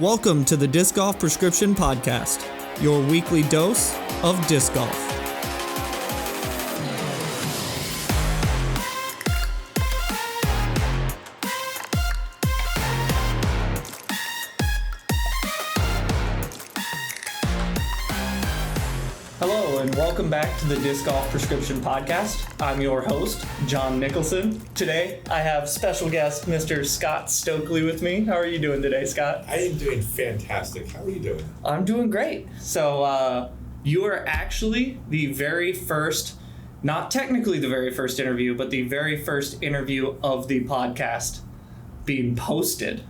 Welcome to the Disc Golf Prescription Podcast, your weekly dose of disc golf. Hello, and welcome back to the Disc Golf Prescription Podcast. I'm your host, John Nicholson. Today, I have special guest, Mr. Scott Stokely with me. How are you doing today, Scott? I am doing fantastic. How are you doing? I'm doing great. So, you are actually the very first, not technically the very first interview, but the very first interview of the podcast being posted.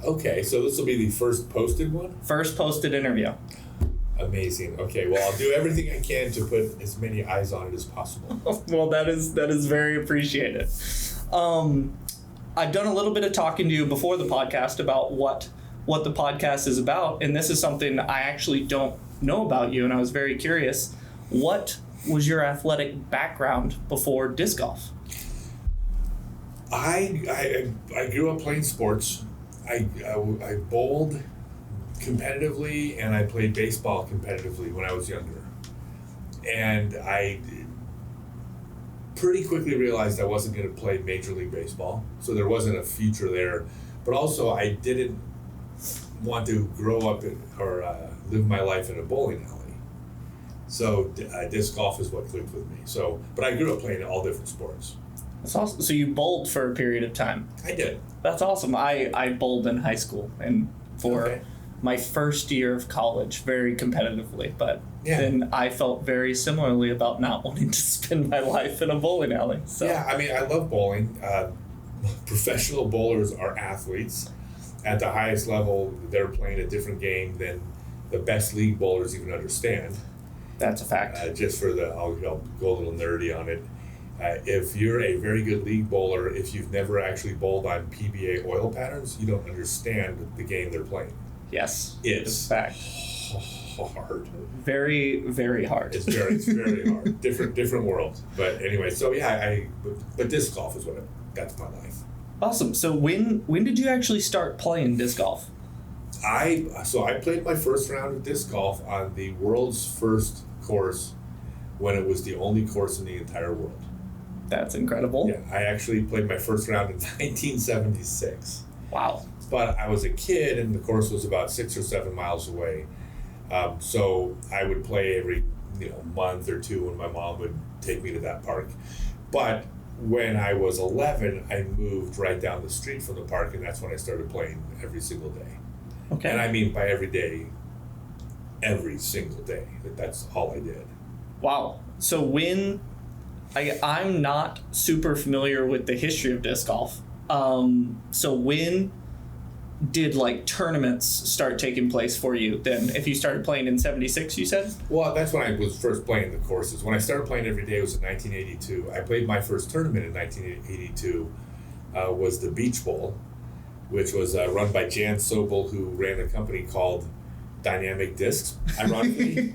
Okay, so this will be the first posted one? First posted interview. Amazing. Okay, well, I'll do everything I can to put as many eyes on it as possible. Well, that is very appreciated. I've done a little bit of talking to you before the podcast about what the podcast is about, and this is something I actually don't know about you, and I was very curious. What was your athletic background before disc golf? I grew up playing sports. I bowled competitively, and I played baseball competitively when I was younger. And I pretty quickly realized I wasn't going to play Major League Baseball, so there wasn't a future there. But also, I didn't want to grow up or live my life in a bowling alley. So disc golf is what clicked with me. So, but I grew up playing all different sports. That's awesome. So you bowled for a period of time. I did. That's awesome. I bowled in high school and for my first year of college very competitively, but then I felt very similarly about not wanting to spend my life in a bowling alley. So. Yeah, I mean, I love bowling. Professional bowlers are athletes. At the highest level, they're playing a different game than the best league bowlers even understand. That's a fact. Just for I'll go a little nerdy on it. If you're a very good league bowler, if you've never actually bowled on PBA oil patterns, you don't understand the game they're playing. Yes, it's a fact. Hard. Very, very hard. It's very hard. Different world. But anyway, so yeah, but disc golf is that's my life. Awesome. So when did you actually start playing disc golf? I played my first round of disc golf on the world's first course when it was the only course in the entire world. That's incredible. Yeah, I actually played my first round in 1976. Wow. But I was a kid, and the course was about 6 or 7 miles away. So I would play every month or two when my mom would take me to that park. But when I was 11, I moved right down the street from the park, and that's when I started playing every single day. Okay. And I mean by every day, every single day. That's all I did. Wow. So when I'm not super familiar with the history of disc golf. So when did tournaments start taking place for you then? If you started playing in 76, you said? Well, that's when I was first playing the courses. When I started playing every day, it was in 1982. I played my first tournament in 1982, was the Beach Bowl, which was run by Jan Sobel, who ran a company called Dynamic Discs, ironically.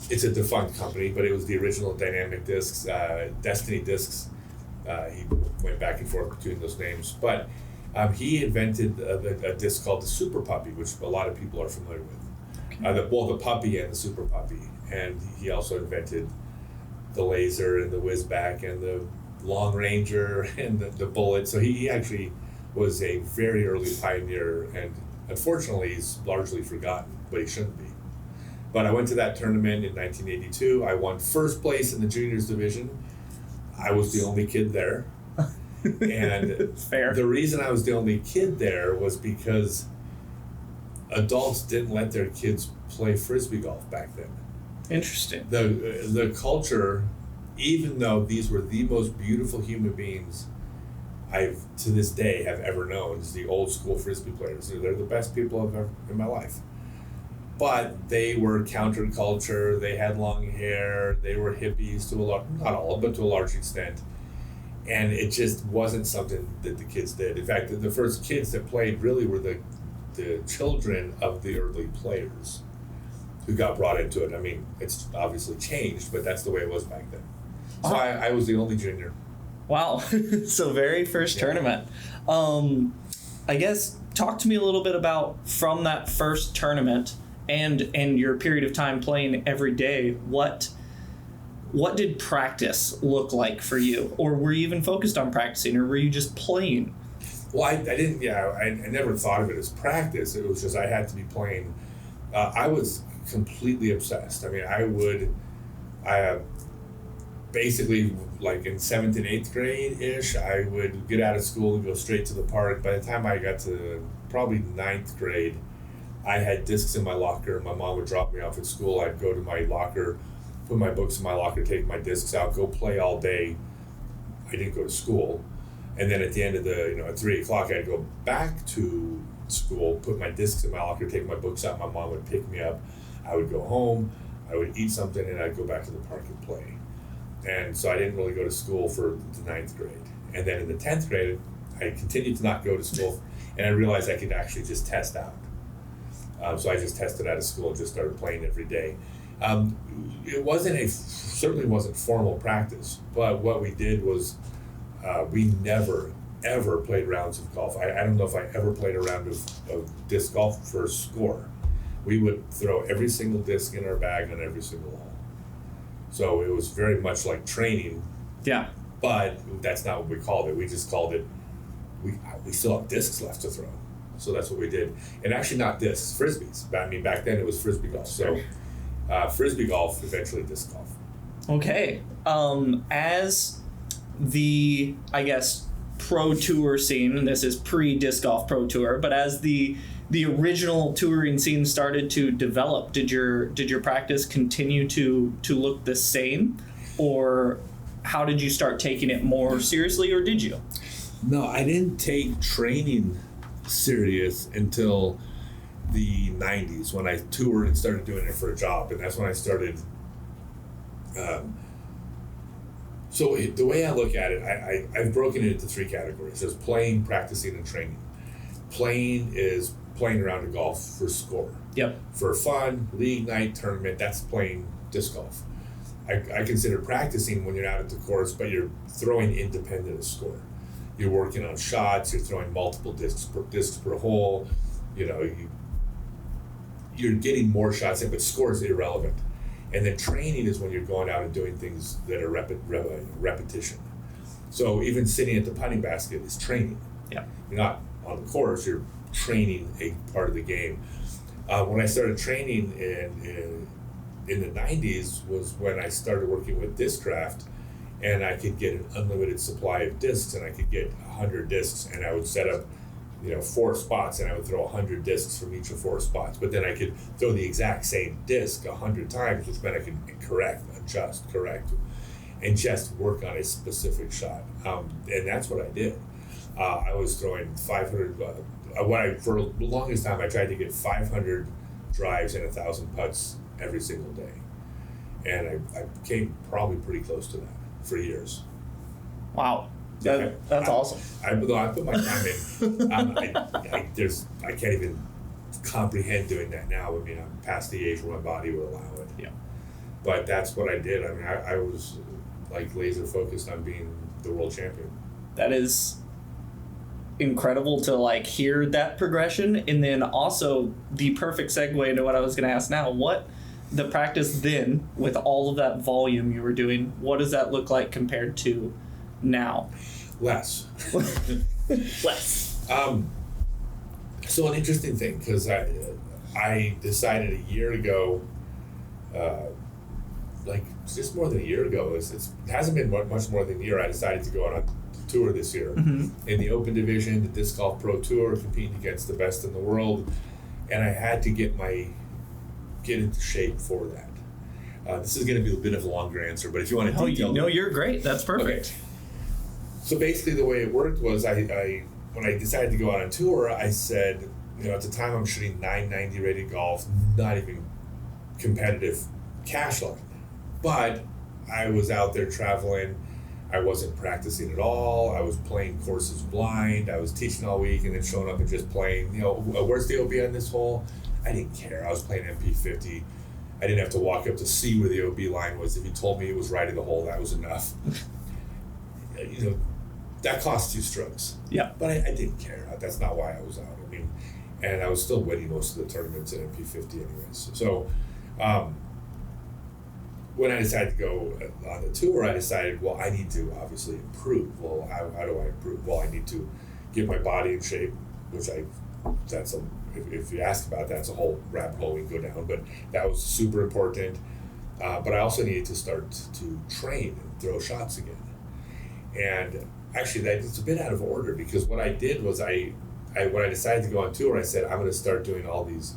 It's a defunct company, but it was the original Dynamic Discs, Destiny Discs. He went back and forth between those names. But he invented a disc called the Super Puppy, which a lot of people are familiar with. Okay. The Puppy and the Super Puppy. And he also invented the Laser and the Whizback and the Long Ranger and the Bullet. So he actually was a very early pioneer, and unfortunately he's largely forgotten, but he shouldn't be. But I went to that tournament in 1982. I won first place in the juniors division. I was the only kid there. And fair. The reason I was the only kid there was because adults didn't let their kids play frisbee golf back then. Interesting. The culture, even though these were the most beautiful human beings I've to this day have ever known, is the old school frisbee players. They're the best people I've ever in my life. But they were counterculture. They had long hair. They were hippies not all, but to a large extent. And it just wasn't something that the kids did. In fact, the first kids that played really were the children of the early players who got brought into it. I mean, it's obviously changed, but that's the way it was back then. So I was the only junior. Wow. So very first tournament. I guess talk to me a little bit about, from that first tournament and your period of time playing every day, what did practice look like for you? Or were you even focused on practicing, or were you just playing? Well, I didn't, I never thought of it as practice. It was just I had to be playing. I was completely obsessed. I mean, I basically, like in 7th and 8th grade-ish, I would get out of school and go straight to the park. By the time I got to probably 9th grade, I had discs in my locker. My mom would drop me off at school. I'd go to my locker, put my books in my locker, take my discs out, go play all day. I didn't go to school. And then at the end of at 3 o'clock, I'd go back to school, put my discs in my locker, take my books out. My mom would pick me up. I would go home, I would eat something, and I'd go back to the park and play. And so I didn't really go to school for the 9th grade. And then in the 10th grade, I continued to not go to school, and I realized I could actually just test out. So I just tested out of school and just started playing every day. It certainly wasn't formal practice, but what we did was we never, ever played rounds of golf. I don't know if I ever played a round of disc golf for a score. We would throw every single disc in our bag on every single hole. So it was very much like training. Yeah. But that's not what we called it. We just called it, we still have discs left to throw. So that's what we did. And actually not discs, frisbees. I mean, back then it was frisbee golf. So frisbee golf, eventually disc golf. Okay. As the, I guess, pro tour scene, and this is pre-disc golf pro tour, but as the original touring scene started to develop, did your practice continue to look the same, or how did you start taking it more seriously, or did you? No, I didn't take training serious until the 90s when I toured and started doing it for a job, and that's when I started. So the way I look at it, I've broken it into 3 categories. There's playing, practicing, and training. Playing is playing around a golf for score. Yep. For fun, league night, tournament, that's playing disc golf. I consider practicing when you're out at the course, but you're throwing independent of score. You're working on shots, you're throwing multiple discs per hole, you're getting more shots in, but score is irrelevant. And then training is when you're going out and doing things that are repetition. So even sitting at the putting basket is training. Yeah. You're not on the course, you're training a part of the game. When I started training in the 90s was when I started working with Discraft, and I could get an unlimited supply of discs, and I could get 100 discs, and I would set up 4 spots, and I would throw 100 discs from each of 4 spots. But then I could throw the exact same disc 100 times, which meant I could correct, and just work on a specific shot. And that's what I did. I was throwing 500. For the longest time, I tried to get 500 drives and 1,000 putts every single day, and I came probably pretty close to that for years. Wow. That's awesome. I put my time in. I can't even comprehend doing that now. I mean, I'm past the age where my body would allow it. Yeah. But that's what I did. I mean, I was like laser focused on being the world champion. That is incredible to hear that progression, and then also the perfect segue into what I was going to ask now. What the practice then, with all of that volume you were doing, what does that look like compared to now? Less. Less. So an interesting thing, because I decided a year ago, just more than a year ago, it hasn't been much more than a year, I decided to go on a tour this year. In the Open Division, the Disc Golf Pro Tour, competing against the best in the world, and I had to get into shape for that. This is going to be a bit of a longer answer, but if you want to detail... No, you're great. That's perfect. Okay. So basically the way it worked was when I decided to go out on tour, I said, at the time I'm shooting 990 rated golf, not even competitive cash line. But I was out there traveling. I wasn't practicing at all. I was playing courses blind. I was teaching all week and then showing up and just playing, where's the OB on this hole? I didn't care. I was playing MP50. I didn't have to walk up to see where the OB line was. If he told me it was right in the hole, that was enough. that costs you strokes. Yeah. But I didn't care. That's not why I was out. I mean, and I was still winning most of the tournaments in MP50 anyways. So when I decided to go on the tour, I decided, well, I need to obviously improve. Well, how do I improve? Well, I need to get my body in shape, which if you ask about that, that's a whole rabbit hole we can go down, but that was super important. But I also needed to start to train and throw shots again. And actually, it's a bit out of order, because what I did was when I decided to go on tour, I said, I'm going to start doing all these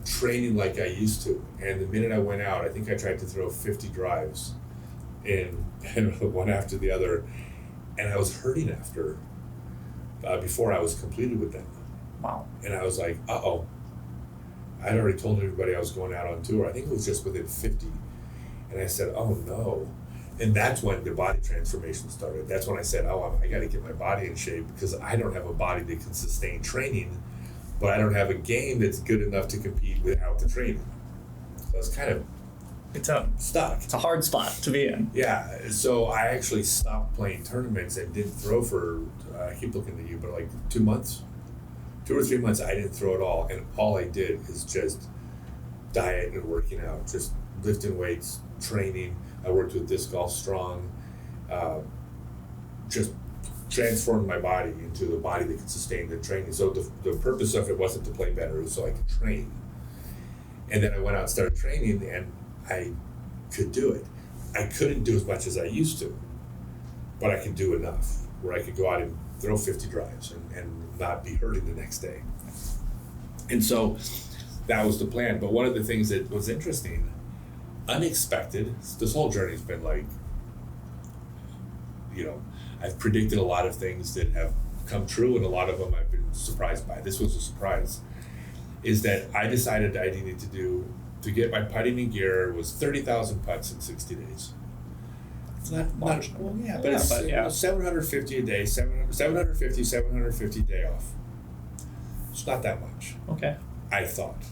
training like I used to. And the minute I went out, I think I tried to throw 50 drives in one after the other, and I was hurting after before I was completed with them. Wow. And I was like, uh-oh. I'd already told everybody I was going out on tour. I think it was just within 50. And I said, oh no. And that's when the body transformation started. That's when I said, I got to get my body in shape, because I don't have a body that can sustain training, but I don't have a game that's good enough to compete without the training. So it's kind of stuck. It's a hard spot to be in. Yeah. So I actually stopped playing tournaments and didn't throw for, I keep looking at you, but like 2 months. 2 or 3 months, I didn't throw at all. And all I did is just diet and working out, just lifting weights, training. I worked with Disc Golf Strong, just transformed my body into the body that could sustain the training. So the purpose of it wasn't to play better, it was so I could train. And then I went out and started training, and I could do it. I couldn't do as much as I used to, but I could do enough where I could go out and throw 50 drives and not be hurting the next day. And so that was the plan. But one of the things that was interesting, unexpected, this whole journey's been like, I've predicted a lot of things that have come true, and a lot of them I've been surprised by. This was a surprise, is that I decided I needed to get my putting in gear was 30,000 putts in 60 days. It's not much. Well, yeah, but it's 750 a day, 750 day off. It's not that much. Okay. I thought.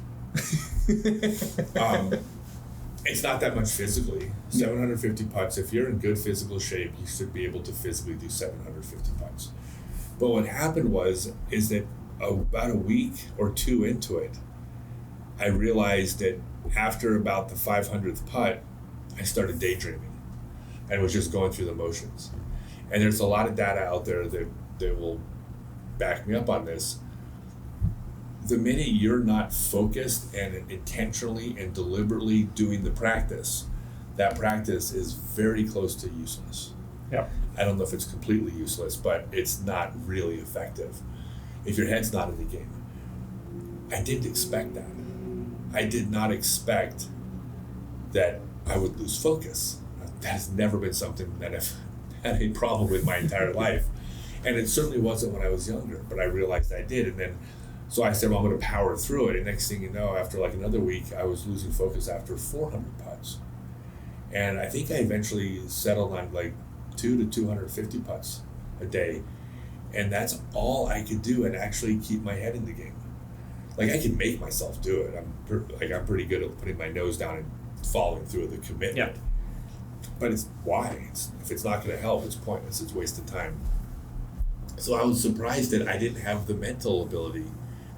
It's not that much physically. 750 putts. If you're in good physical shape, you should be able to physically do 750 putts. But what happened is that about a week or two into it, I realized that after about the 500th putt, I started daydreaming and was just going through the motions. And there's a lot of data out there that will back me up on this. The minute you're not focused and intentionally and deliberately doing the practice, that practice is very close to useless. Yeah. I don't know if it's completely useless, but it's not really effective if your head's not in the game. I didn't expect that. I did not expect that I would lose focus. That has never been something that I've had a problem with my entire life. And it certainly wasn't when I was younger, but I realized I did. And then, so I said, well, I'm going to power through it. And next thing you know, after like another week, I was losing focus after 400 putts. And I think I eventually settled on like 200 to 250 putts a day. And that's all I could do and actually keep my head in the game. Like, I can make myself do it. I'm pretty good at putting my nose down and following through with the commitment. Yeah. But if it's not going to help, it's pointless. It's wasted time. So I was surprised that I didn't have the mental ability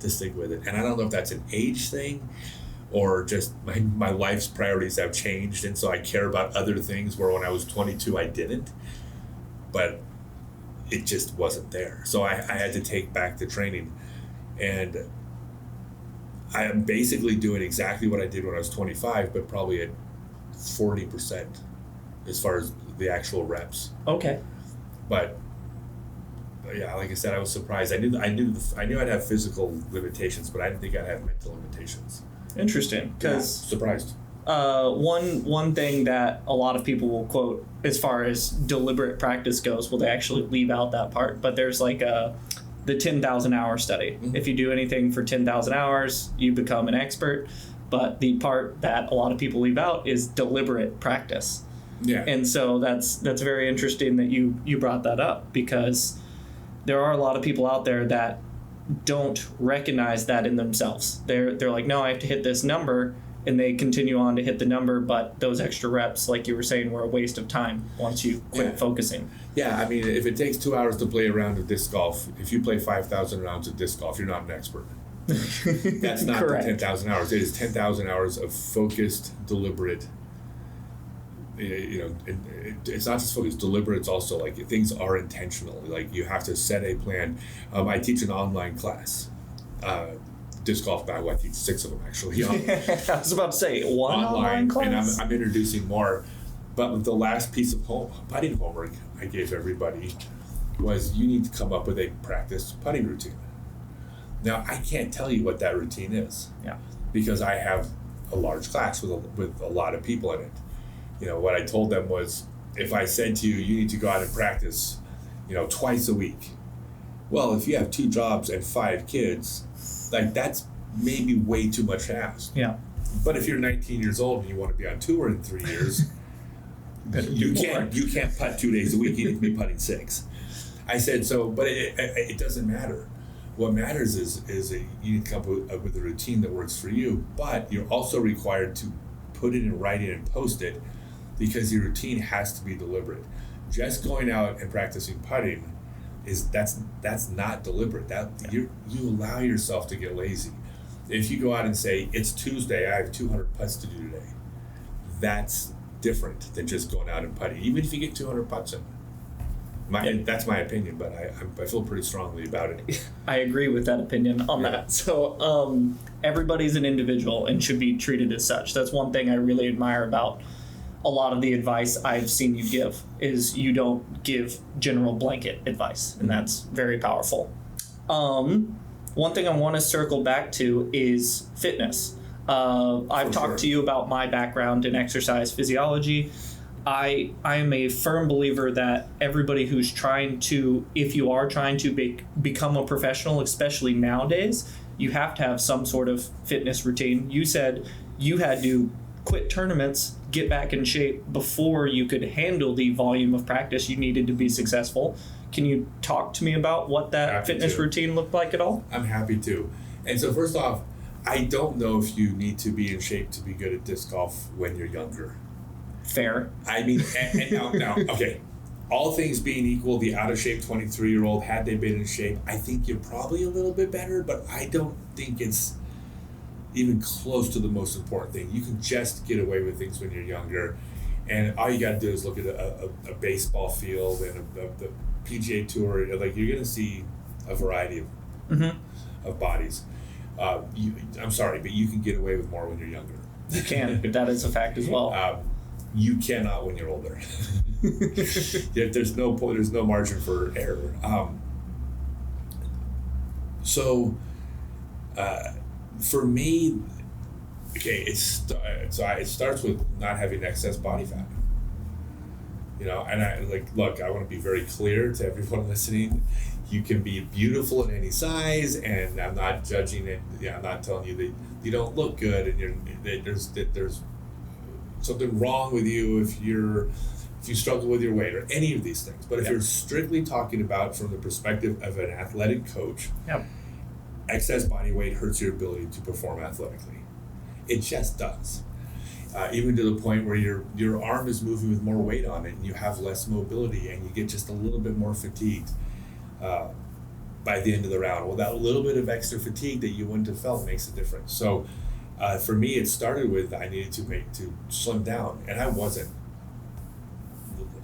to stick with it. And I don't know if that's an age thing or just my life's priorities have changed. And so I care about other things where when I was 22, I didn't. But it just wasn't there. So I had to take back the training. And I am basically doing exactly what I did when I was 25, but probably at 40% as far as the actual reps. Okay. But yeah, like I said, I was surprised. I knew I'd have physical limitations, but I didn't think I'd have mental limitations. Interesting, because surprised. One thing that a lot of people will quote as far as deliberate practice goes, well, they actually leave out that part, but there's like the 10,000 hour study. Mm-hmm. If you do anything for 10,000 hours, you become an expert. But the part that a lot of people leave out is deliberate practice. Yeah. And so that's very interesting that you brought that up, because there are a lot of people out there that don't recognize that in themselves. They're like, no, I have to hit this number, and they continue on to hit the number, but those extra reps, like you were saying, were a waste of time once you quit focusing. Yeah, I mean, if it takes 2 hours to play a round of disc golf, if you play 5,000 rounds of disc golf, you're not an expert. That's not the 10,000 hours. It is 10,000 hours of focused, deliberate. It's not just focused, deliberate. It's also like things are intentional. Like you have to set a plan. I teach an online class. Disc golf bag. I teach 6 of them actually. I was about to say one online class, and I'm introducing more. But the last piece of putting homework I gave everybody was you need to come up with a practice putting routine. Now I can't tell you what that routine is, because I have a large class with a lot of people in it. What I told them was, if I said to you, you need to go out and practice, twice a week. Well, if you have 2 jobs and 5 kids, like that's maybe way too much to ask. Yeah. But if you're 19 years old and you want to be on tour in 3 years, you can't putt 2 days a week. You need to be putting 6. I said so, but it doesn't matter. What matters is you need to come up with a routine that works for you. But you're also required to put it in writing and post it, because your routine has to be deliberate. Just going out and practicing putting that's not deliberate. You allow yourself to get lazy. If you go out and say, it's Tuesday, I have 200 putts to do today, that's different than just going out and putting, even if you get 200 putts in. That's my opinion, but I feel pretty strongly about it. I agree with that opinion on that. So everybody's an individual and should be treated as such. That's one thing I really admire about a lot of the advice I've seen you give, is you don't give general blanket advice, and that's very powerful. One thing I want to circle back to is fitness. I've talked to you about my background in exercise physiology. I am a firm believer that everybody who's if you are trying to become a professional, especially nowadays, you have to have some sort of fitness routine. You said you had to quit tournaments, get back in shape before you could handle the volume of practice you needed to be successful. Can you talk to me about what that fitness routine looked like at all? I'm happy to. And so first off, I don't know if you need to be in shape to be good at disc golf when you're younger. Fair. I mean, and now, okay, all things being equal, the out-of-shape 23-year-old, had they been in shape, I think you're probably a little bit better, but I don't think it's even close to the most important thing. You can just get away with things when you're younger, and all you got to do is look at a baseball field and the PGA Tour. Like, you're going to see a variety of bodies. I'm sorry, but you can get away with more when you're younger. You can. That is a fact as well. You cannot when you're older. There's no margin for error. For me, okay, it starts with not having excess body fat. And I want to be very clear to everyone listening. You can be beautiful in any size, and I'm not judging it. I'm not telling you that you don't look good, and there's something wrong with you if you struggle with your weight or any of these things. But if you're strictly talking about from the perspective of an athletic coach, excess body weight hurts your ability to perform athletically. It just does. Even to the point where your arm is moving with more weight on it, and you have less mobility, and you get just a little bit more fatigued by the end of the round. Well, that little bit of extra fatigue that you wouldn't have felt makes a difference. So for me, it started with I needed to slim down, and I wasn't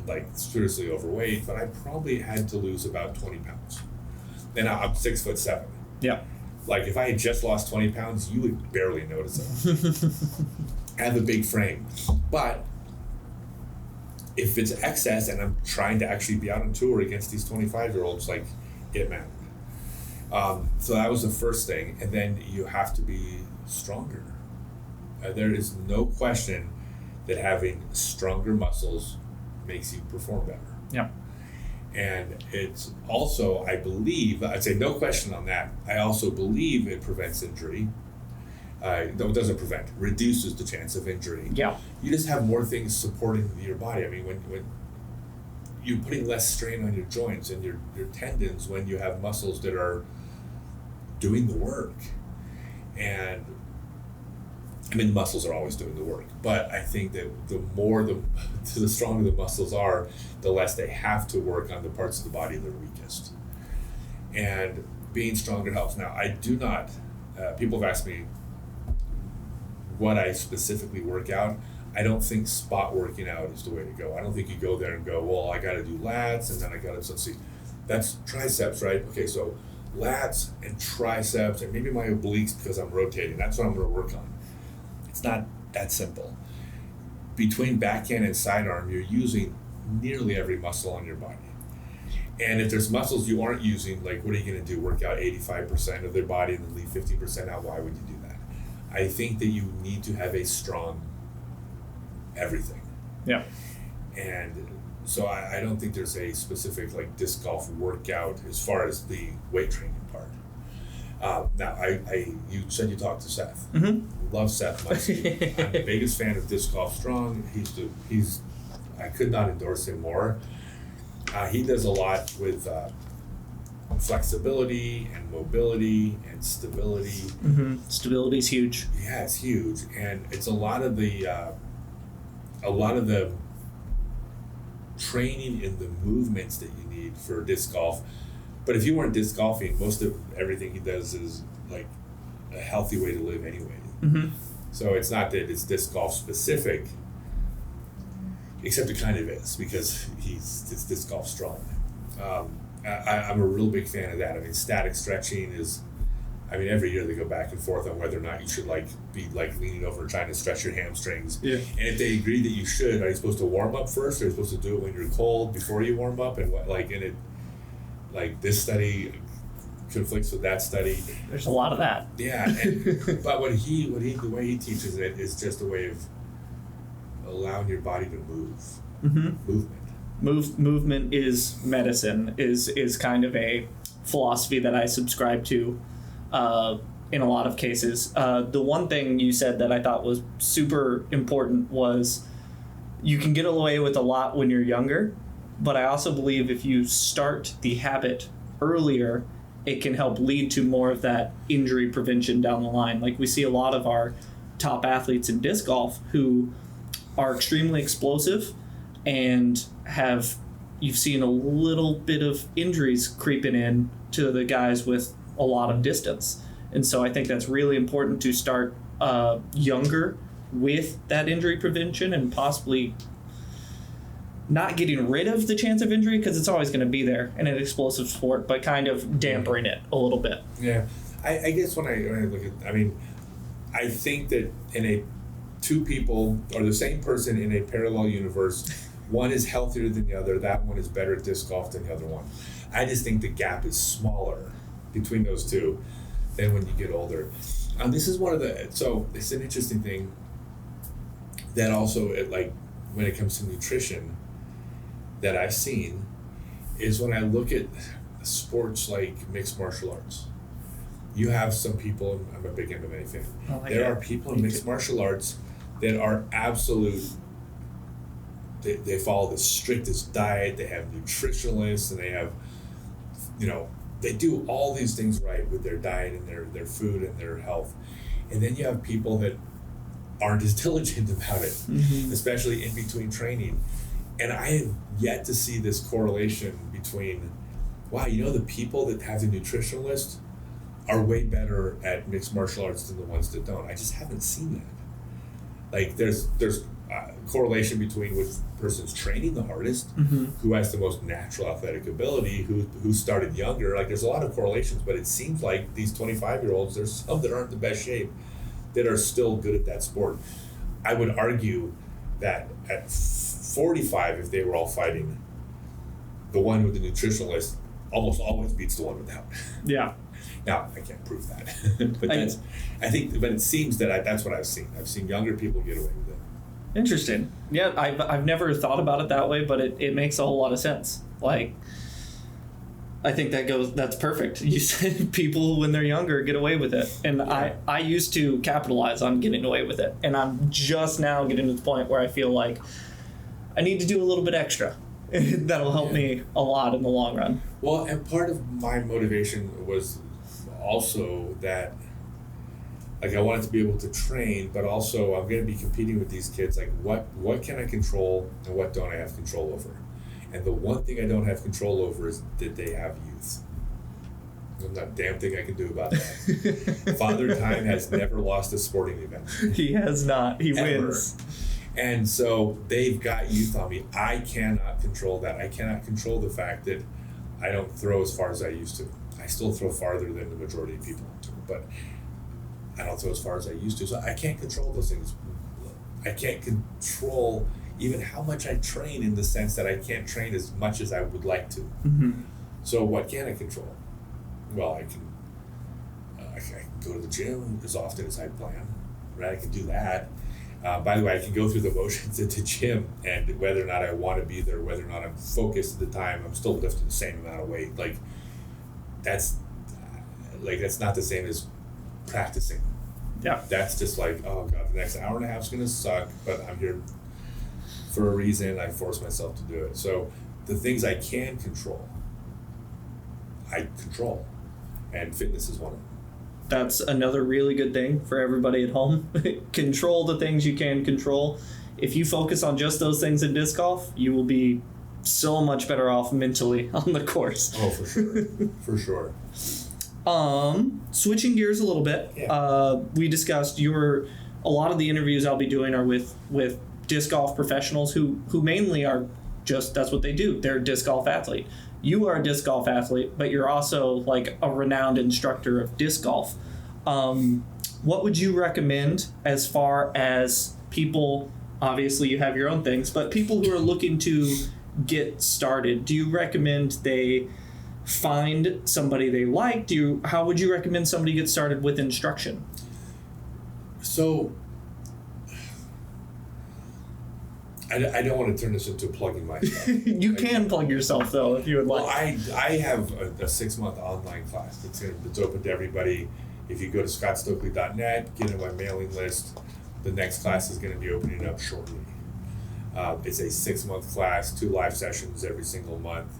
like seriously overweight, but I probably had to lose about 20 pounds. And I'm 6'7". Yeah. Like, if I had just lost 20 pounds, you would barely notice it. I have a big frame. But if it's excess and I'm trying to actually be out on tour against these 25-year-olds, like, it mattered. So that was the first thing. And then you have to be stronger. There is no question that having stronger muscles makes you perform better. Yeah. And it's also, I believe, I'd say no question on that. I also believe it prevents injury. No, it doesn't prevent, reduces the chance of injury. Yeah. You just have more things supporting your body. I mean, when you're putting less strain on your joints and your tendons when you have muscles that are doing the work. And I mean, the muscles are always doing the work, but I think that the stronger the muscles are, the less they have to work on the parts of the body that are weakest. And being stronger helps. Now, I do not, people have asked me what I specifically work out. I don't think spot working out is the way to go. I don't think you go there and go, well, I got to do lats, and then I got to, let's see, that's triceps, right? Okay, so lats and triceps, and maybe my obliques because I'm rotating. That's what I'm going to work on. It's not that simple. Between backhand and sidearm, you're using nearly every muscle on your body. And if there's muscles you aren't using, like what are you going to do? Work out 85% of their body and then leave 50% out? Why would you do that? I think that you need to have a strong everything. Yeah. And so I don't think there's a specific like disc golf workout as far as the weight training part. Now, you said you talked to Seth. Mm-hmm. Love Seth Muskie. I'm the biggest fan of Disc Golf Strong. I could not endorse him more. He does a lot with flexibility and mobility and stability. Mm-hmm. Stability is huge. Yeah, it's huge, and it's a lot of the training in the movements that you need for disc golf. But if you weren't disc golfing, most of everything he does is like a healthy way to live anyway. Mm-hmm. So it's not that it's disc golf specific, except it kind of is because it's disc golf strong. I'm a real big fan of that. I mean, static stretching is, I mean, every year they go back and forth on whether or not you should be leaning over and trying to stretch your hamstrings. Yeah. And if they agree that you should, are you supposed to warm up first, or are you supposed to do it when you're cold before you warm up? And this study conflicts with that study. There's a lot of that. Yeah, but the way he teaches it is just a way of allowing your body to move. Mm-hmm. Movement is medicine is kind of a philosophy that I subscribe to in a lot of cases. The one thing you said that I thought was super important was you can get away with a lot when you're younger, but I also believe if you start the habit earlier, it can help lead to more of that injury prevention down the line. Like we see a lot of our top athletes in disc golf who are extremely explosive and you've seen a little bit of injuries creeping in to the guys with a lot of distance. And so I think that's really important to start younger with that injury prevention and possibly not getting rid of the chance of injury because it's always going to be there in an explosive sport, but kind of dampening it a little bit. Yeah. I guess when I look at, I think that two people or the same person in a parallel universe, one is healthier than the other, that one is better at disc golf than the other one. I just think the gap is smaller between those two than when you get older. This is so it's an interesting thing that also when it comes to nutrition that I've seen is when I look at sports like mixed martial arts. You have some people, I'm a big MMA fan. There are people in mixed martial arts that are absolute, they follow the strictest diet, they have nutritionalists, and they have, they do all these things right with their diet and their food and their health. And then you have people that aren't as diligent about it, especially in between training. And I have yet to see this correlation between, the people that have the nutritionalist are way better at mixed martial arts than the ones that don't. I just haven't seen that. There's correlation between which person's training the hardest, who has the most natural athletic ability, who started younger. There's a lot of correlations, but it seems like these 25-year-olds, there's some that aren't in the best shape that are still good at that sport. I would argue that at 45, if they were all fighting, the one with the nutritionalist almost always beats the one without. Yeah. Now, I can't prove that, but it seems that that's what I've seen. I've seen younger people get away with it. Interesting. Yeah, I've never thought about it that way, but it makes a whole lot of sense. I think that's perfect. You said people when they're younger get away with it. And yeah. I used to capitalize on getting away with it. And I'm just now getting to the point where I feel like I need to do a little bit extra. That'll help me a lot in the long run. Well, and part of my motivation was also that Like I wanted to be able to train, but also I'm going to be competing with these kids. Like what can I control and what don't I have control over? And the one thing I don't have control over is that they have youth. There's not a damn thing I can do about that. Father Time has never lost a sporting event. He has not. He Ever. wins. And so they've got youth on me. I cannot control that. I cannot control the fact that I don't throw as far as I used to. I still throw farther than the majority of people do, but I don't throw as far as I used to. So I can't control those things. I can't control even how much I train, in the sense that I can't train as much as I would like to. Mm-hmm. So what can I control? Well, I can go to the gym as often as I plan, right? I can do that. By the way, I can go through the motions at the gym, and whether or not I want to be there, whether or not I'm focused at the time, I'm still lifting the same amount of weight. That's not the same as practicing. Yeah. That's just like, oh God, the next hour and a half is gonna suck, but I'm here for a reason. I force myself to do it. So the things I can control, I control, and fitness is one of them. That's another really good thing for everybody at home. Control the things you can control. If you focus on just those things in disc golf, you will be so much better off mentally on the course. Oh, for sure. For sure. Switching gears a little bit, we discussed a lot of the interviews I'll be doing are with disc golf professionals who mainly are just, that's what they do. They're a disc golf athlete. You are a disc golf athlete, but you're also like a renowned instructor of disc golf. What would you recommend as far as people, obviously you have your own things, but people who are looking to get started, do you recommend they find somebody they like? How would you recommend somebody get started with instruction? So I don't want to turn this into plugging myself. You can plug yourself though if you would like. Well, I have a 6-month online class that's open to everybody. If you go to scottstokely.net, get on my mailing list, the next class is going to be opening up shortly. It's a 6-month class, 2 live sessions every single month,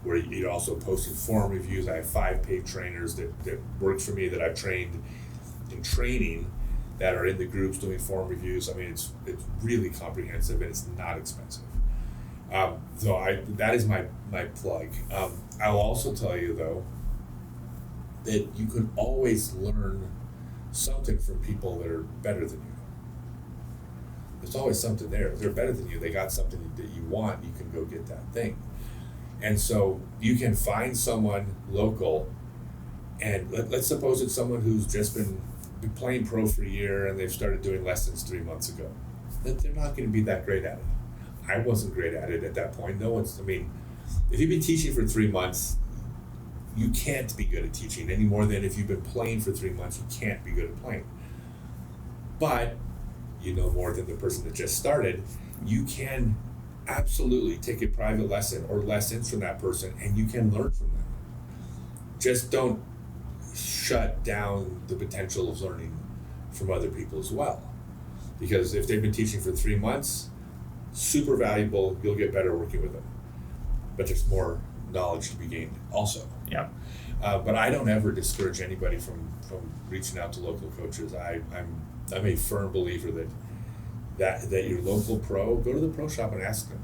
where you're also posting forum reviews. I have 5 paid trainers that work for me that I've trained in training that are in the groups doing forum reviews. I mean, it's really comprehensive and it's not expensive. So that is my plug. I'll also tell you though that you can always learn something from people that are better than you. There's always something there. If they're better than you, they got something that you want, you can go get that thing. And so you can find someone local, and let's suppose it's someone who's just been playing pro for a year and they've started doing lessons 3 months ago. They're not going to be that great at it. I wasn't great at it at that point. If you've been teaching for 3 months, you can't be good at teaching any more than if you've been playing for 3 months, you can't be good at playing. But you know more than the person that just started. You can absolutely take a private lesson or lessons from that person, and you can learn from them. Just don't shut down the potential of learning from other people as well. Because if they've been teaching for 3 months, super valuable, you'll get better working with them. But there's more knowledge to be gained also. Yeah. But I don't ever discourage anybody from reaching out to local coaches. I'm a firm believer that your local pro, go to the pro shop and ask them.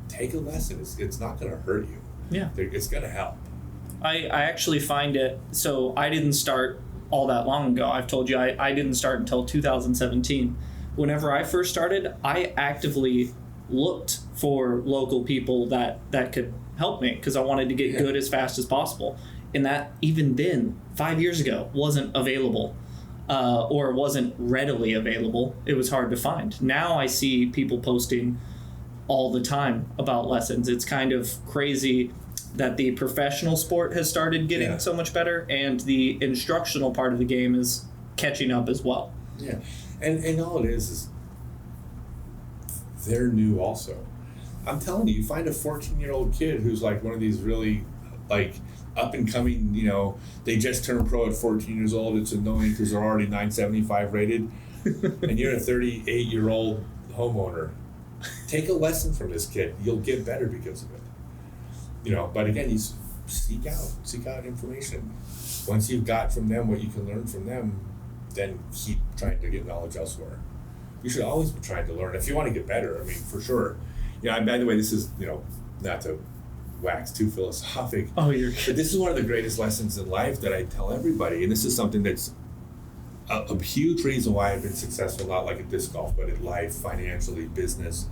Take a lesson. It's not going to hurt you. Yeah. It's going to help. I actually find it, so I didn't start all that long ago. I've told you I didn't start until 2017. Whenever I first started, I actively looked for local people that could help me because I wanted to get good as fast as possible. And that, even then, 5 years ago, wasn't available or wasn't readily available. It was hard to find. Now I see people posting all the time about lessons. It's kind of crazy that the professional sport has started getting so much better, and the instructional part of the game is catching up as well. Yeah, and all it is they're new also. I'm telling you, you find a 14-year-old kid who's like one of these really up and coming, they just turned pro at 14 years old. It's annoying because they're already 975 rated, and you're a 38-year-old homeowner. Take a lesson from this kid. You'll get better because of it. But again, you seek out information. Once you've got from them what you can learn from them, then keep trying to get knowledge elsewhere. You should always be trying to learn if you want to get better. I mean, for sure. And by the way, this is, not to wax too philosophic. Oh, you're good. But this is one of the greatest lessons in life that I tell everybody, and this is something that's a huge reason why I've been successful, not like in disc golf, but in life, financially, business,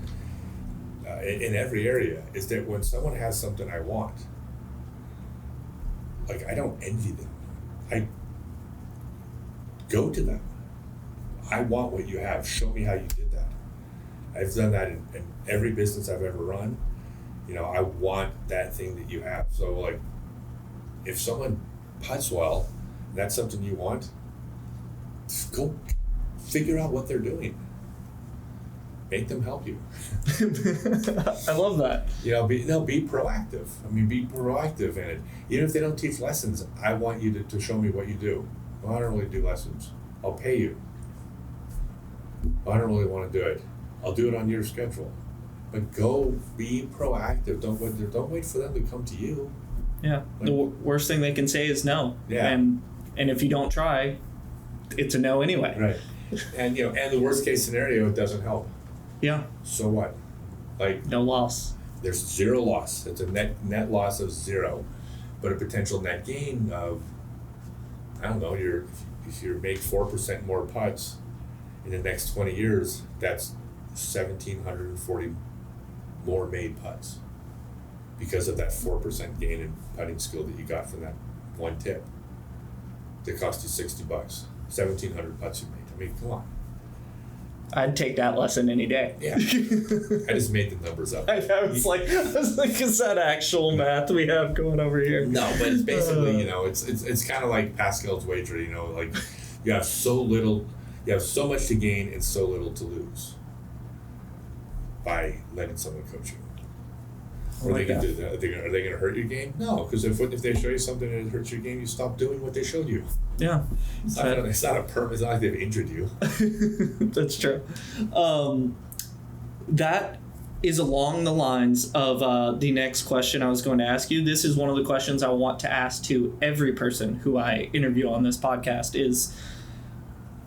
in every area, is that when someone has something I want, like, I don't envy them. I go to them. I want what you have. Show me how you did that. I've done that in every business I've ever run. I want that thing that you have. So, like, if someone putts well, and that's something you want, go figure out what they're doing. Make them help you. I love that. Be proactive. Be proactive in it. Even if they don't teach lessons, I want you to show me what you do. Well, I don't really do lessons. I'll pay you. Well, I don't really want to do it. I'll do it on your schedule. But go be proactive. Don't wait for them to come to you. Yeah. The worst thing they can say is no. Yeah. And if you don't try, it's a no anyway. Right. And and the worst case scenario, it doesn't help. Yeah. So what? Like, no loss. There's zero loss. It's a net loss of zero, but a potential net gain of, I don't know, if you make 4% more putts in the next 20 years, that's 1,740 more made putts because of that 4% gain in putting skill that you got from that one tip that cost you $60. 1,700 putts you made. Come on. I'd take that lesson any day. Yeah. I just made the numbers up. I was like, is that actual math we have going over here? No, but it's basically, it's kind of like Pascal's wager, like you have so much to gain and so little to lose by letting someone coach you. What are they going to do that? Are they going to hurt your game? No, because if they show you something that hurts your game, you stop doing what they showed you. Yeah. It's not a perm. It's not like they've injured you. That's true. That is along the lines of the next question I was going to ask you. This is one of the questions I want to ask to every person who I interview on this podcast is,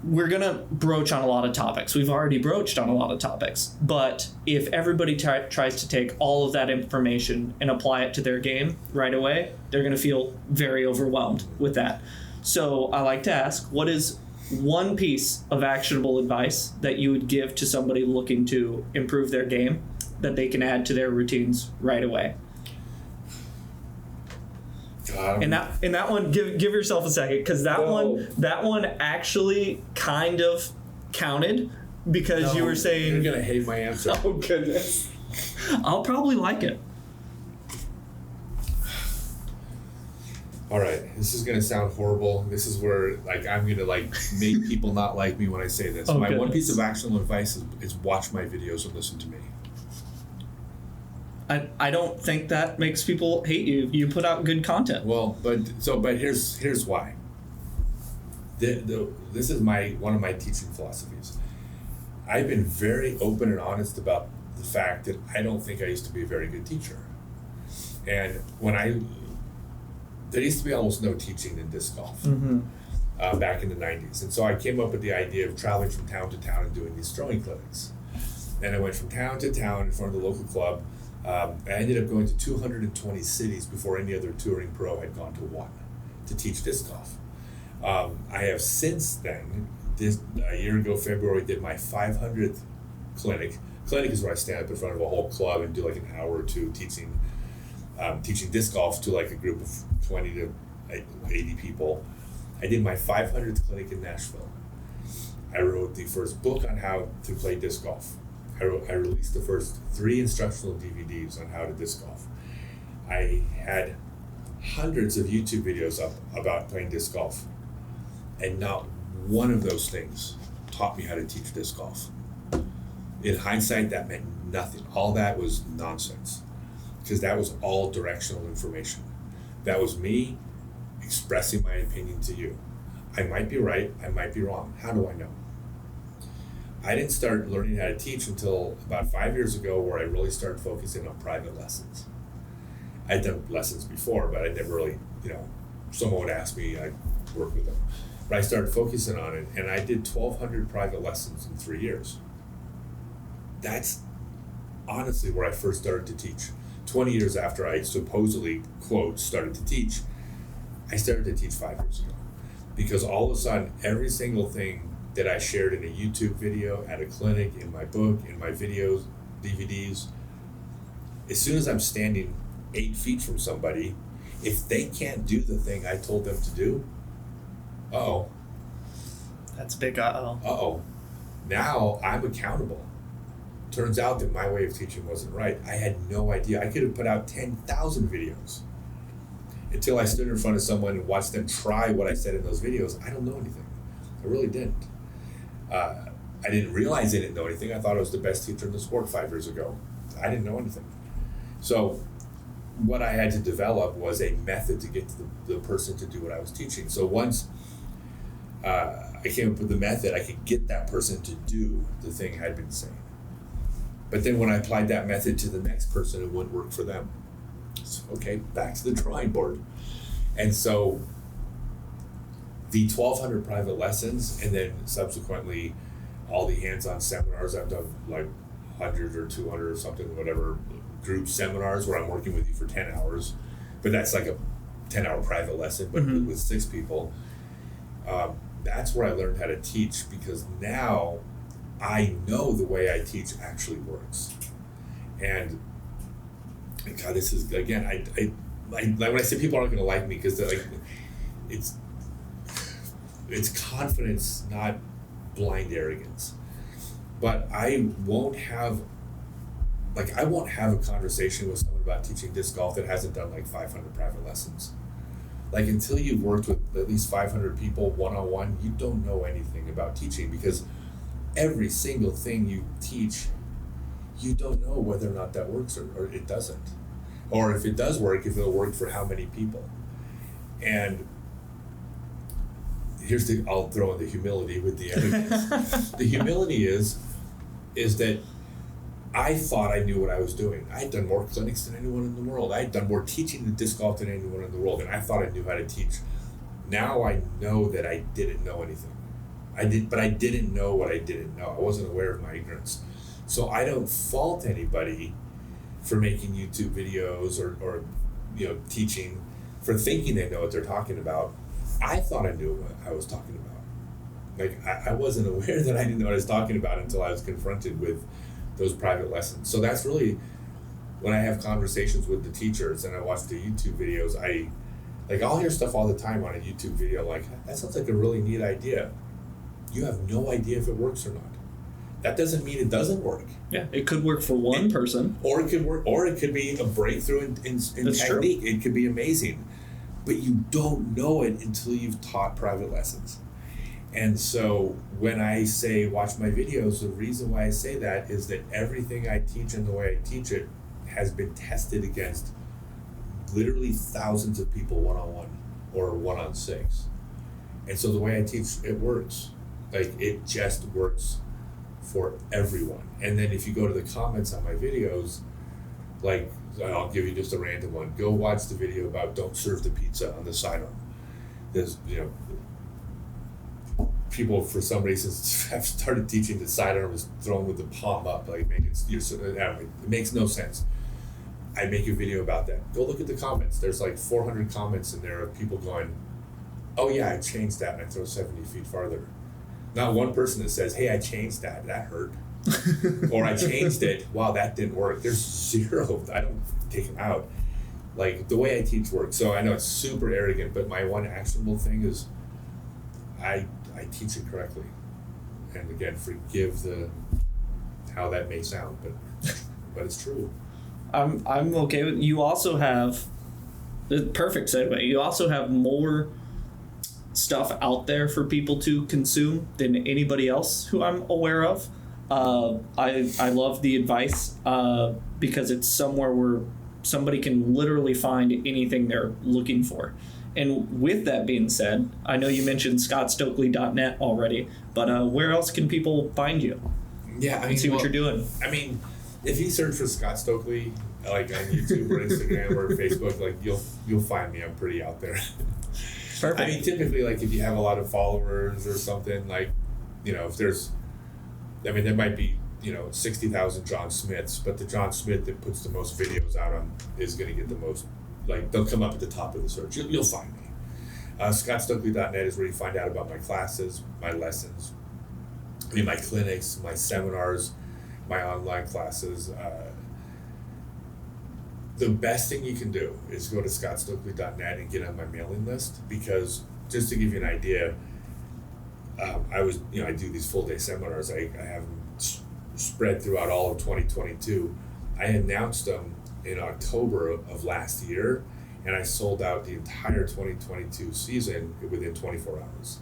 we're going to broach on a lot of topics. We've already broached on a lot of topics. But if everybody tries to take all of that information and apply it to their game right away, they're going to feel very overwhelmed with that. So I like to ask, what is one piece of actionable advice that you would give to somebody looking to improve their game that they can add to their routines right away? And that one, give yourself a second, because that one actually kind of counted, because you were saying you're gonna hate my answer. Oh goodness, I'll probably like it. All right, this is gonna sound horrible. This is where I'm gonna make people not like me when I say this. My one piece of actionable advice is watch my videos and listen to me. I don't think that makes people hate you. You put out good content. Well, but here's why. This is one of my teaching philosophies. I've been very open and honest about the fact that I don't think I used to be a very good teacher. And there used to be almost no teaching in disc golf back in the 90s. And so I came up with the idea of traveling from town to town and doing these throwing clinics. And I went from town to town in front of the local club. I ended up going to 220 cities before any other touring pro had gone to one to teach disc golf. I have since then, a year ago, February, did my 500th clinic. Clinic is where I stand up in front of a whole club and do an hour or two teaching disc golf to a group of 20 to 80 people. I did my 500th clinic in Nashville. I wrote the first book on how to play disc golf. I released the first 3 instructional DVDs on how to disc golf. I had hundreds of YouTube videos up about playing disc golf, and not one of those things taught me how to teach disc golf. In hindsight, that meant nothing. All that was nonsense, because that was all directional information. That was me expressing my opinion to you. I might be right, I might be wrong. How do I know? I didn't start learning how to teach until about 5 years ago, where I really started focusing on private lessons. I'd done lessons before, but I never really, someone would ask me, I'd work with them. But I started focusing on it, and I did 1,200 private lessons in 3 years. That's honestly where I first started to teach. 20 years after I supposedly, quote, started to teach, I started to teach 5 years ago. Because all of a sudden, every single thing that I shared in a YouTube video, at a clinic, in my book, in my videos, DVDs, as soon as I'm standing 8 feet from somebody, if they can't do the thing I told them to do, uh-oh. That's a big uh-oh. Uh-oh. Now I'm accountable. Turns out that my way of teaching wasn't right. I had no idea. I could have put out 10,000 videos. Until I stood in front of someone and watched them try what I said in those videos, I don't know anything. I really didn't. I didn't realize I didn't know anything. I thought I was the best teacher in the sport 5 years ago. I didn't know anything. So what I had to develop was a method to get to the person to do what I was teaching. So once I came up with the method, I could get that person to do the thing I'd been saying. But then when I applied that method to the next person, it wouldn't work for them. So, okay, back to the drawing board. And so the 1,200 private lessons, and then subsequently all the hands-on seminars, I've done like 100 or 200 or something, whatever, group seminars where I'm working with you for 10 hours. But that's like a 10-hour private lesson, but with 6 people. That's where I learned how to teach, because now I know the way I teach actually works. And God, this is, again, I when I say people aren't going to like me, because like it's confidence, not blind arrogance. But I won't have a conversation with someone about teaching disc golf that hasn't done like 500 private lessons. Like, until you've worked with at least 500 people one-on-one, you don't know anything about teaching, because every single thing you teach, you don't know whether or not that works or it doesn't. Or if it does work, if it'll work for how many people. And I'll throw in the humility with the arrogance. The humility is that I thought I knew what I was doing. I had done more clinics than anyone in the world. I had done more teaching in disc golf than anyone in the world, and I thought I knew how to teach. Now I know that I didn't know anything. But I didn't know what I didn't know. I wasn't aware of my ignorance. So I don't fault anybody for making YouTube videos or teaching, for thinking they know what they're talking about. I thought I knew what I was talking about. Like, I wasn't aware that I didn't know what I was talking about until I was confronted with those private lessons. So that's really, when I have conversations with the teachers and I watch the YouTube videos, I'll hear stuff all the time on a YouTube video like, that sounds like a really neat idea. You have no idea if it works or not. That doesn't mean it doesn't work. Yeah, it could work for one person. Or it could work, or it could be a breakthrough in technique. True. It could be amazing. But you don't know it until you've taught private lessons. And so when I say watch my videos, the reason why I say that is that everything I teach and the way I teach it has been tested against literally thousands of people one-on-one or one-on-6. And so the way I teach, it works. Like, it just works for everyone. And then if you go to the comments on my videos, like, I'll give you just a random one. Go watch the video about don't serve the pizza on the sidearm. There's, people for some reason have started teaching the sidearm is thrown with the palm up, like it makes no sense. I make a video about that. Go look at the comments. There's like 400 comments in there of people going, oh yeah, I changed that and I throw 70 feet farther. Not one person that says, hey, I changed that hurt. Or I changed it, wow, that didn't work. There's zero. I don't take them out. Like, the way I teach works. So I know it's super arrogant, but my one actionable thing is I teach it correctly. And again, forgive how that may sound, but it's true. I'm okay with. You also have the perfect segue. You also have more stuff out there for people to consume than anybody else who I'm aware of. I love the advice because it's somewhere where somebody can literally find anything they're looking for. And with that being said, I know you mentioned scottstokely.net already, but where else can people find you? Yeah, see what you're doing. I mean, if you search for Scott Stokely, like on YouTube or Instagram or Facebook, like you'll find me. I'm pretty out there. Perfect. I mean, typically, like, if you have a lot of followers or something, like, if there's, there might be, 60,000 John Smiths, but the John Smith that puts the most videos out on is going to get the most, like, they'll come up at the top of the search. You'll find me. ScottStokely.net is where you find out about my classes, my lessons, my clinics, my seminars, my online classes. The best thing you can do is go to ScottStokely.net and get on my mailing list, because just to give you an idea, I do these full day seminars. I have them spread throughout all of 2022. I announced them in October of last year, and I sold out the entire 2022 season within 24 hours.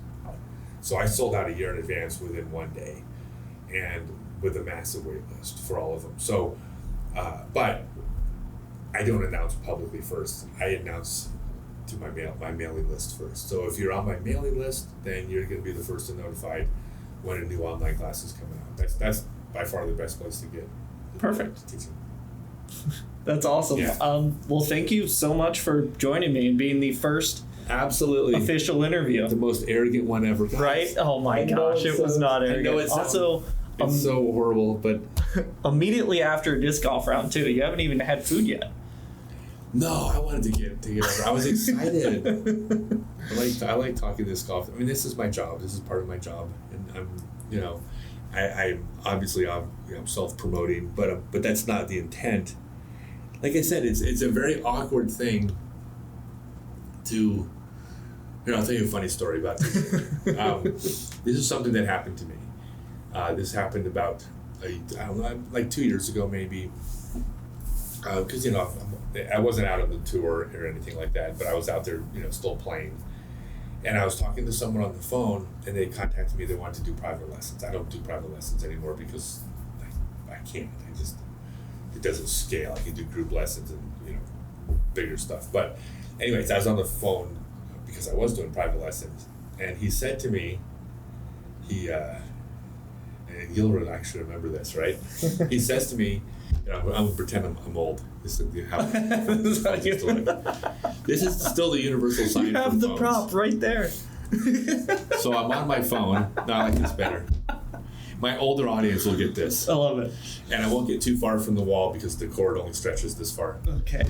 So I sold out a year in advance within one day, and with a massive wait list for all of them. So, but I don't announce publicly first. I announce to my mailing list first. So if you're on my mailing list, then you're going to be the first to notified when a new online class is coming out. That's by far the best place to get. Perfect. Teaching. That's awesome. Yeah. Well, thank you so much for joining me and being the first Absolutely official interview. the most arrogant one ever. Right? Oh my gosh, it was not arrogant. I know it sounds, also, it's so horrible, but immediately after disc golf round 2, you haven't even had food yet. no, I wanted to get over. I was excited. I like talking disc golf. I mean, this is my job. This is part of my job, and I'm obviously I'm self-promoting, but that's not the intent. Like I said, it's a very awkward thing to. I'll tell you a funny story about this. This is something that happened to me. This happened about like 2 years ago, maybe. Because I wasn't out on the tour or anything like that, but I was out there, still playing. And I was talking to someone on the phone, and they contacted me. They wanted to do private lessons. I don't do private lessons anymore because I can't. It doesn't scale. I can do group lessons and bigger stuff. But anyways, I was on the phone because I was doing private lessons, and he said to me, and you'll actually remember this, right? He says to me, I'm going to pretend I'm old. This is how this is still the universal sign. You have the phones. prop right there. So I'm on my phone. No, I like this better. My older audience will get this. I love it. And I won't get too far from the wall because the cord only stretches this far. Okay.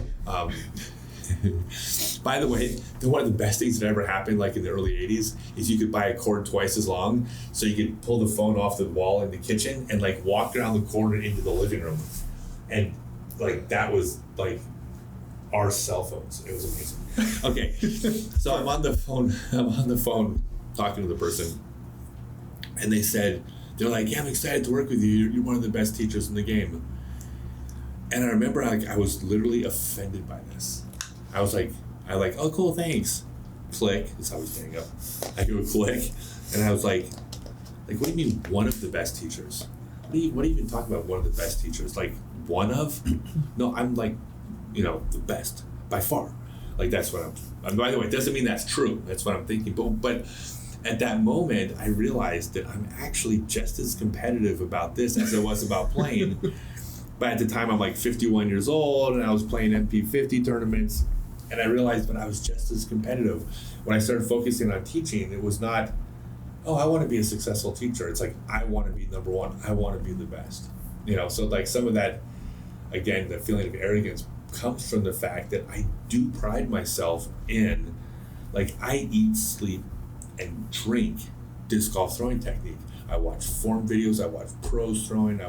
By the way, one of the best things that ever happened, like in the early 80s, is you could buy a cord twice as long, so you could pull the phone off the wall in the kitchen and like walk around the corner into the living room. And like that was like our cell phones. It was amazing. Okay, so I'm on the phone talking to the person, and they're like, yeah, I'm excited to work with you. You're one of the best teachers in the game. And I remember I was literally offended by this. I was like, oh, cool, thanks. Click. That's how he's getting up. I do a click, and I was like, what do you mean one of the best teachers? What do you even talk about one of the best teachers? Like one of? No, I'm like, the best by far. Like that's what I'm. By the way, it doesn't mean that's true. That's what I'm thinking. But at that moment, I realized that I'm actually just as competitive about this as I was about playing. But at the time, I'm like 51 years old, and I was playing MP50 tournaments. And I realized when I was just as competitive, when I started focusing on teaching, it was not, oh, I want to be a successful teacher. It's like, I want to be number one. I want to be the best. So like some of that, again, the feeling of arrogance comes from the fact that I do pride myself in, like, I eat, sleep, and drink disc golf throwing technique. I watch form videos. I watch pros throwing.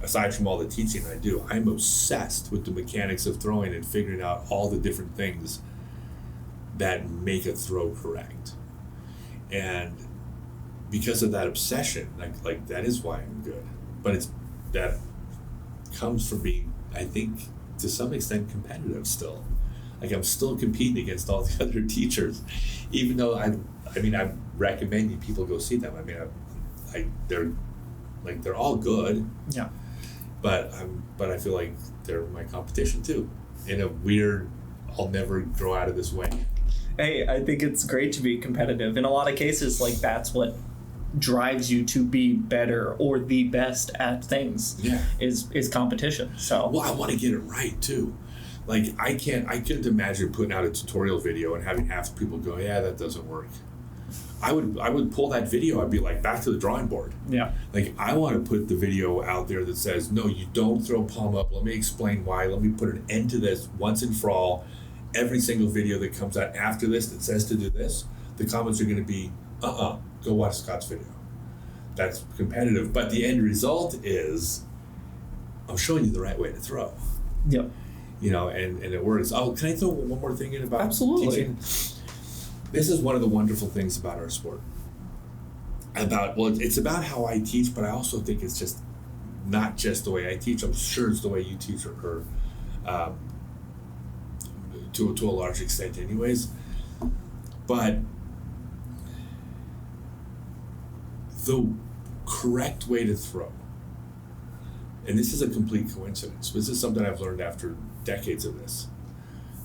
Aside from all the teaching I do, I'm obsessed with the mechanics of throwing and figuring out all the different things that make a throw correct. And because of that obsession, like that is why I'm good. But that comes from being, I think, to some extent competitive still. Like I'm still competing against all the other teachers, even though I'm recommending people go see them. They're all good. Yeah. But I feel like they're my competition too, in a weird, I'll never grow out of this way. Hey, I think it's great to be competitive. In a lot of cases, like that's what drives you to be better or the best at things. Yeah. Is competition. So well, I want to get it right too. Like I couldn't imagine putting out a tutorial video and having half the people go, yeah, that doesn't work. I would pull that video. I'd be like, back to the drawing board. Yeah. Like I want to put the video out there that says, no, you don't throw palm up. Let me explain why. Let me put an end to this once and for all. Every single video that comes out after this that says to do this, the comments are going to be, go watch Scott's video. That's competitive. But the end result is, I'm showing you the right way to throw. Yep. You know, and it works. Oh, can I throw one more thing in about Absolutely. teaching? This is one of the wonderful things about our sport. It's about how I teach, but I also think it's just not just the way I teach. I'm sure it's the way you teach or to a large extent anyways. But the correct way to throw, and this is a complete coincidence. This is something I've learned after decades of this.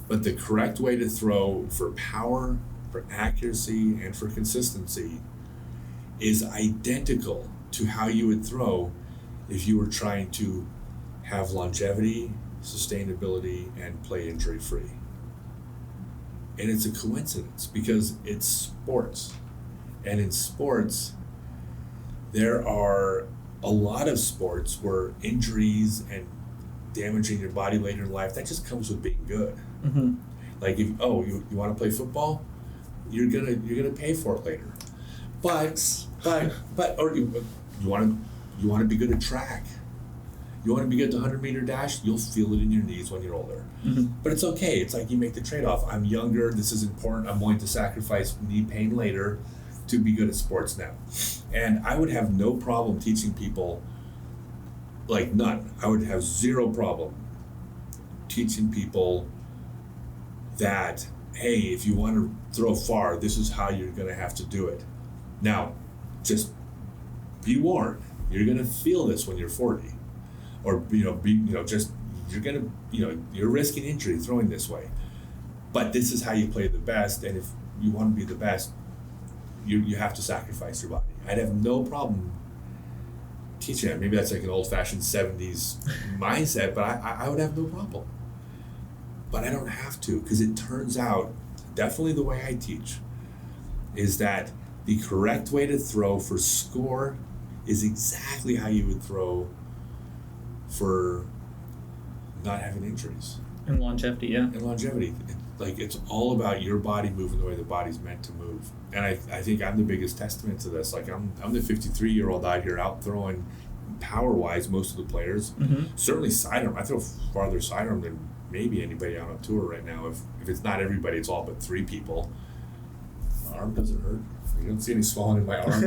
But the correct way to throw for power, for accuracy, and for consistency is identical to how you would throw if you were trying to have longevity, sustainability, and play injury-free. And it's a coincidence because it's sports. And in sports, there are a lot of sports where injuries and damaging your body later in life, that just comes with being good. Mm-hmm. Like if you want to play football, you're gonna pay for it later. But or you want to be good at track. You want to be good at the 100-meter dash, you'll feel it in your knees when you're older. Mm-hmm. But it's okay. It's like you make the trade-off. I'm younger. This is important. I'm willing to sacrifice knee pain later to be good at sports now. And I would have no problem teaching people, like none. I would have zero problem teaching people that, hey, if you want to throw far, this is how you're going to have to do it. Now, just be warned, you're going to feel this when you're 40. Or, you're going to, you're risking injury throwing this way. But this is how you play the best, and if you want to be the best, you have to sacrifice your body. I'd have no problem teaching that. Maybe that's like an old-fashioned 70s mindset, but I would have no problem. But I don't have to, because it turns out, definitely the way I teach, is that the correct way to throw for score is exactly how you would throw for not having injuries. And longevity, yeah. And longevity. It's all about your body moving the way the body's meant to move. And I think I'm the biggest testament to this. Like I'm the 53-year-old out here out throwing power-wise most of the players. Mm-hmm. Certainly sidearm. I throw farther sidearm than maybe anybody out on tour right now. If it's not everybody, it's all but 3 people. My arm doesn't hurt. You don't see any swelling in my arm.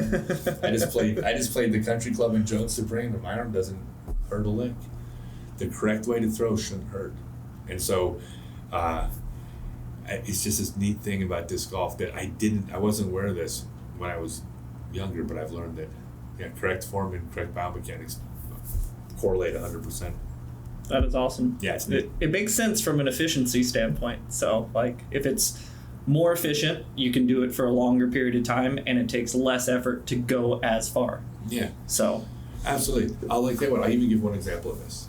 I just played the country club in Jones Supreme, and my arm doesn't hurt a lick. The correct way to throw shouldn't hurt. And so it's just this neat thing about disc golf that I wasn't aware of this when I was younger, but I've learned that correct form and correct biomechanics correlate 100%. That is awesome. Yeah, it's neat. It makes sense from an efficiency standpoint. So, if it's more efficient, you can do it for a longer period of time, and it takes less effort to go as far. Yeah. So. Absolutely. I'll even give one example of this.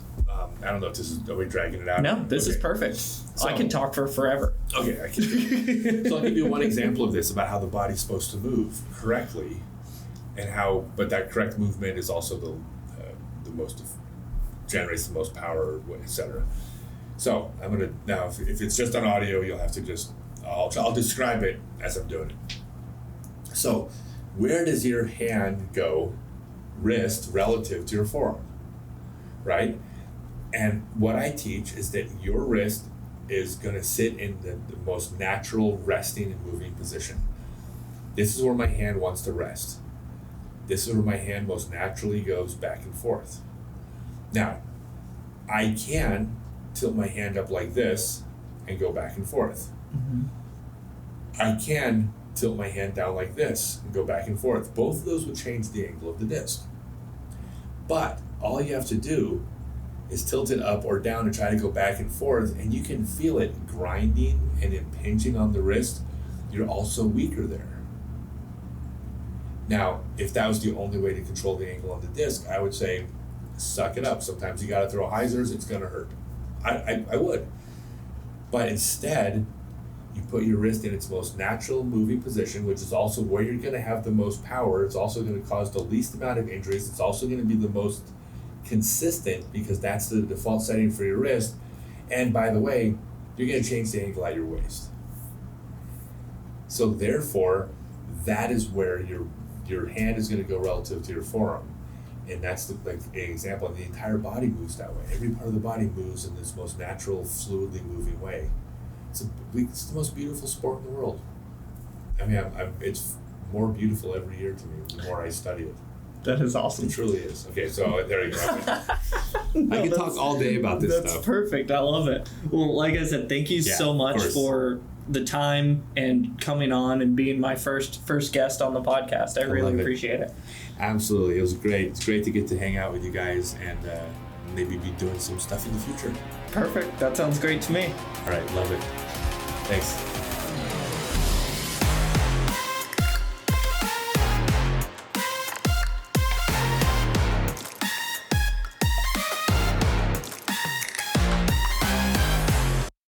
I don't know if this is, are we dragging it out? No, this is perfect. So, I can talk for forever. Okay, I can. So I'll give you one example of this about how the body's supposed to move correctly, and but that correct movement is also the most generates the most power, etc. So I'm gonna now, if it's just on audio, you'll have to just I'll describe it as I'm doing it. So, where does your hand go, wrist relative to your forearm, right? And what I teach is that your wrist is going to sit in the most natural resting and moving position. This is where my hand wants to rest. This is where my hand most naturally goes back and forth. Now, I can tilt my hand up like this and go back and forth. Mm-hmm. I can tilt my hand down like this and go back and forth. Both of those would change the angle of the disc. But all you have to do is tilt it up or down and try to go back and forth, and you can feel it grinding and impinging on the wrist. You're also weaker there. Now, if that was the only way to control the angle on the disc, I would say, suck it up. Sometimes you gotta throw hyzers, it's gonna hurt. I would. But instead, you put your wrist in its most natural moving position, which is also where you're going to have the most power. It's also going to cause the least amount of injuries. It's also going to be the most consistent because that's the default setting for your wrist. And by the way, you're going to change the angle at your waist. So therefore, that is where your hand is going to go relative to your forearm. And that's like an example. And the entire body moves that way. Every part of the body moves in this most natural, fluidly moving way. It's the most beautiful sport in the world. I mean, it's more beautiful every year to me the more I study it. That is awesome. It truly is. Okay, so there you go. I can talk all day about this stuff. That's perfect. I love it. Well, like I said, thank you so much for the time and coming on and being my first guest on the podcast. I really appreciate it. Absolutely. It was great. It's great to get to hang out with you guys and maybe be doing some stuff in the future. Perfect. That sounds great to me. All right. Love it. Thanks.